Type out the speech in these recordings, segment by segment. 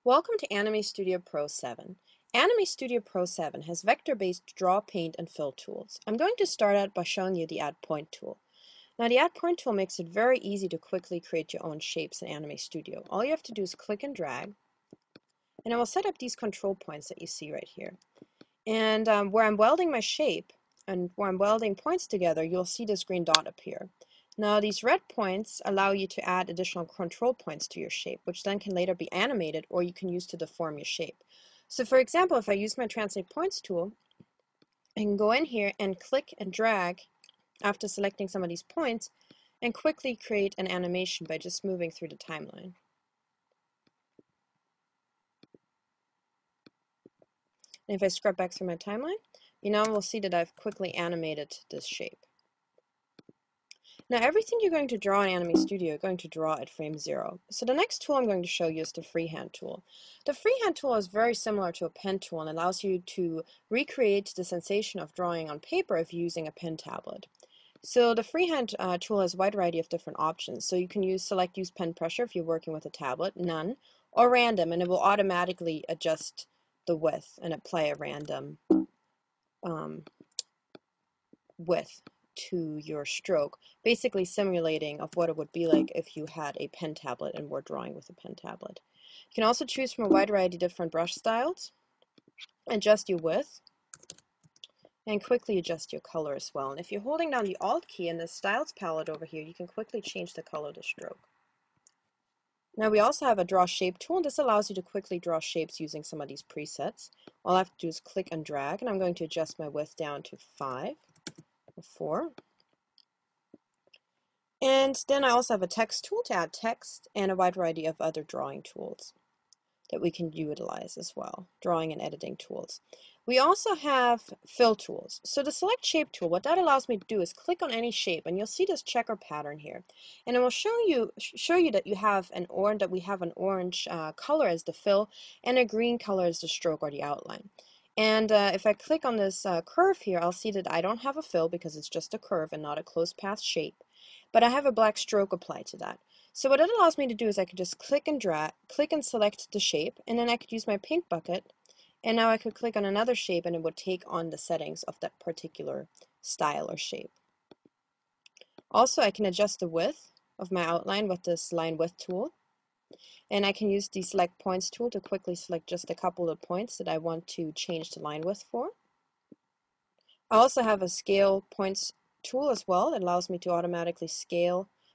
Welcome to Anime Studio Pro 7. Anime Studio Pro 7 has vector-based draw, paint, and fill tools. I'm going to start out by showing you the Add Point tool. Now the Add Point tool makes it very easy to quickly create your own shapes in Anime Studio. All you have to do is click and drag, and it will set up these control points that you see right here. And where I'm welding my shape, and where I'm welding points together, you'll see this green dot appear. Now these red points allow you to add additional control points to your shape, which then can later be animated or you can use to deform your shape. So for example, if I use my Translate Points tool, I can go in here and click and drag after selecting some of these points and quickly create an animation by just moving through the timeline. And if I scrub back through my timeline, you now will see that I've quickly animated this shape. Now everything you're going to draw in Anime Studio, you're going to draw at frame 0. So the next tool I'm going to show you is the freehand tool. The freehand tool is very similar to a pen tool and allows you to recreate the sensation of drawing on paper if you're using a pen tablet. So the freehand tool has a wide variety of different options. So you can select use pen pressure if you're working with a tablet, none, or random, and it will automatically adjust the width and apply a random width to your stroke, basically simulating of what it would be like if you had a pen tablet and were drawing with a pen tablet. You can also choose from a wide variety of different brush styles, adjust your width, and quickly adjust your color as well. And if you're holding down the Alt key in the Styles palette over here, you can quickly change the color of the stroke. Now we also have a Draw Shape tool, and this allows you to quickly draw shapes using some of these presets. All I have to do is click and drag, and I'm going to adjust my width down to 5 or 4. And then I also have a text tool to add text and a wide variety of other drawing tools that we can utilize as well, drawing and editing tools. We also have fill tools. So the select shape tool, what that allows me to do is click on any shape and you'll see this checker pattern here. And it will show you that you have an orange color as the fill and a green color as the stroke or the outline. And if I click on this curve here, I'll see that I don't have a fill because it's just a curve and not a closed path shape. But I have a black stroke applied to that. So what it allows me to do is I could just click and drag, click and select the shape, and then I could use my paint bucket, and now I could click on another shape and it would take on the settings of that particular style or shape. Also, I can adjust the width of my outline with this line width tool, and I can use the select points tool to quickly select just a couple of points that I want to change the line width for. I also have a scale points tool as well that allows me to automatically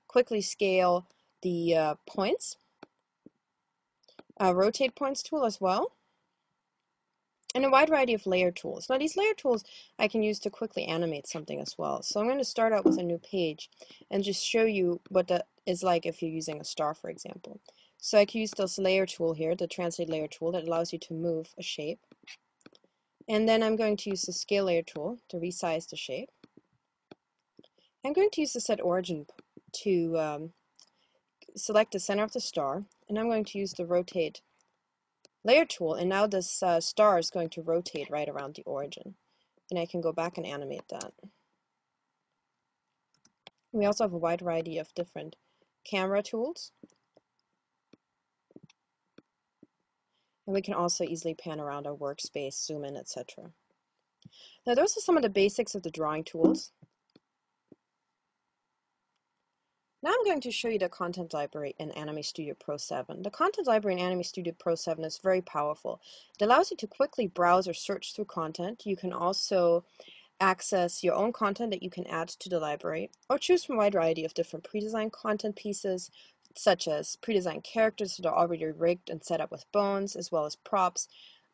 quickly scale the points. Rotate points tool as well, and a wide variety of layer tools. Now these layer tools I can use to quickly animate something as well. So I'm going to start out with a new page and just show you what that is like if you're using a star, for example. So I can use this layer tool here, the translate layer tool, that allows you to move a shape. And then I'm going to use the scale layer tool to resize the shape. I'm going to use the set origin to select the center of the star, and I'm going to use the rotate layer tool, and now this star is going to rotate right around the origin, and I can go back and animate that. We also have a wide variety of different camera tools, and we can also easily pan around our workspace, zoom in, etc. Now those are some of the basics of the drawing tools. Now I'm going to show you the content library in Anime Studio Pro 7. The content library in Anime Studio Pro 7 is very powerful. It allows you to quickly browse or search through content. You can also access your own content that you can add to the library, or choose from a wide variety of different pre-designed content pieces, such as pre-designed characters that are already rigged and set up with bones, as well as props,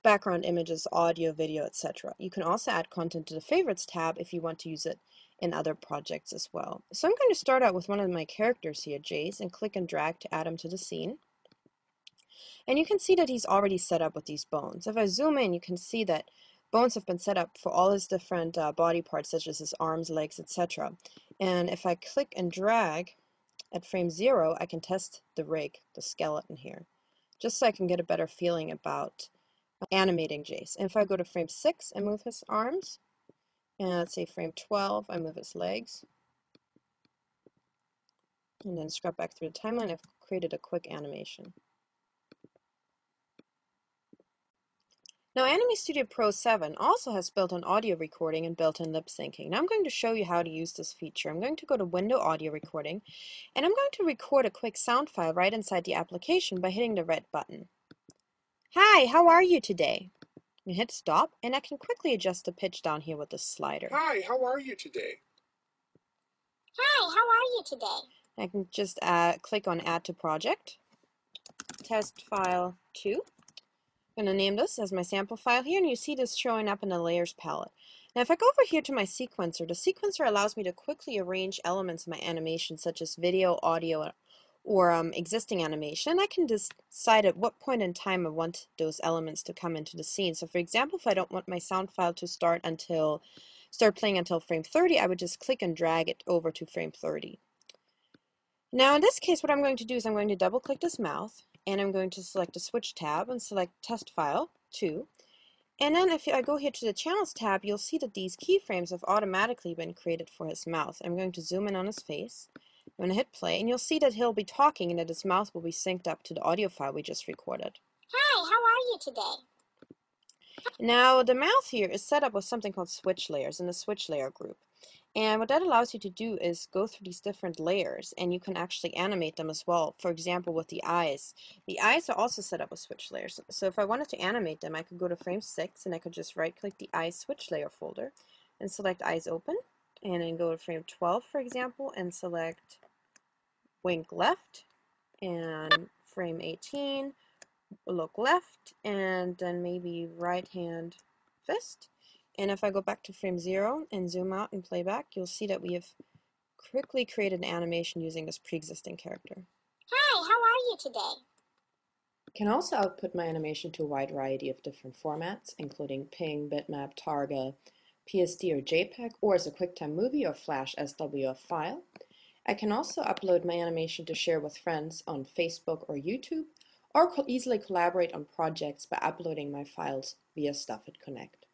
background images, audio, video, etc. You can also add content to the Favorites tab if you want to use it in other projects as well. So I'm going to start out with one of my characters here, Jace, and click and drag to add him to the scene. And you can see that he's already set up with these bones. If I zoom in, you can see that bones have been set up for all his different body parts, such as his arms, legs, etc. And if I click and drag at frame 0, I can test the rig, the skeleton here, just so I can get a better feeling about animating Jace. And if I go to frame 6 and move his arms, and let's say frame 12, I move his legs, and then scrub back through the timeline, I've created a quick animation. Now, Anime Studio Pro 7 also has built-in audio recording and built-in lip syncing. Now I'm going to show you how to use this feature. I'm going to go to Window Audio Recording, and I'm going to record a quick sound file right inside the application by hitting the red button. Hi, how are you today? I hit stop, and I can quickly adjust the pitch down here with this slider. Hi, how are you today? Hi, how are you today? I can just click on Add to Project, Test File 2. I'm going to name this as my sample file here, and you see this showing up in the Layers palette. Now if I go over here to my sequencer, the sequencer allows me to quickly arrange elements of my animation, such as video, audio, or existing animation. I can decide at what point in time I want those elements to come into the scene. So for example, if I don't want my sound file to start playing until frame 30, I would just click and drag it over to frame 30. Now in this case, what I'm going to do is I'm going to double click this mouth, and I'm going to select the Switch tab and select Test File 2. And then if I go here to the Channels tab, you'll see that these keyframes have automatically been created for his mouth. I'm going to zoom in on his face. I'm going to hit play, and you'll see that he'll be talking and that his mouth will be synced up to the audio file we just recorded. Hi, how are you today? Now the mouth here is set up with something called switch layers in the switch layer group. And what that allows you to do is go through these different layers, and you can actually animate them as well. For example, with the eyes. The eyes are also set up with switch layers. So if I wanted to animate them, I could go to frame 6, and I could just right-click the eyes switch layer folder and select eyes open, and then go to frame 12, for example, and select wink left, and frame 18, look left, and then maybe right hand fist. And if I go back to frame 0 and zoom out and play back, you'll see that we have quickly created an animation using this pre-existing character. Hi, how are you today? I can also output my animation to a wide variety of different formats, including PNG, bitmap, Targa, PSD or JPEG, or as a QuickTime movie or Flash SWF file. I can also upload my animation to share with friends on Facebook or YouTube, or easily collaborate on projects by uploading my files via Stuff It Connect.